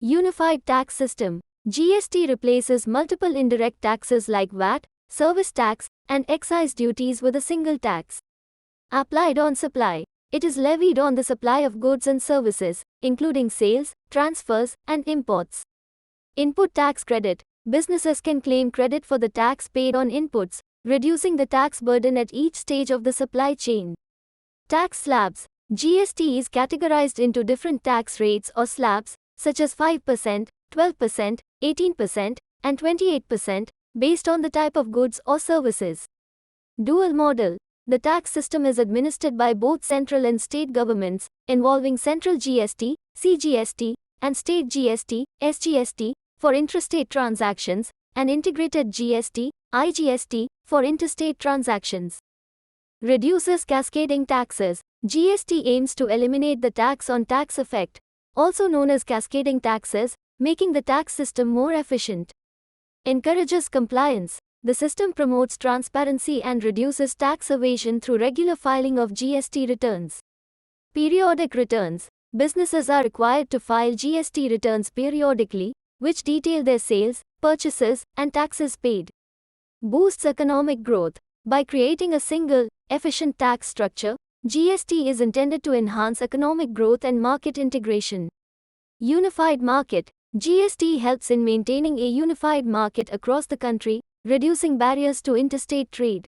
Unified tax system. GST replaces multiple indirect taxes like VAT, service tax, and excise duties with a single tax. Applied on supply. It is levied on the supply of goods and services, including sales, transfers, and imports. Input tax credit. Businesses can claim credit for the tax paid on inputs, reducing the tax burden at each stage of the supply chain. Tax slabs. GST is categorized into different tax rates or slabs, such as 5%, 12%, 18%, and 28%, based on the type of goods or services. Dual model. The tax system is administered by both central and state governments, involving central GST, CGST, and state GST, SGST, for intrastate transactions, and integrated GST, IGST, for interstate transactions. Reduces cascading taxes. GST aims to eliminate the tax on tax effect, also known as cascading taxes, making the tax system more efficient. Encourages compliance. The system promotes transparency and reduces tax evasion through regular filing of GST returns. Periodic returns. Businesses are required to file GST returns periodically, which detail their sales, purchases, and taxes paid. Boosts economic growth. By creating a single, efficient tax structure, GST is intended to enhance economic growth and market integration. Unified market. GST helps in maintaining a unified market across the country, reducing barriers to interstate trade.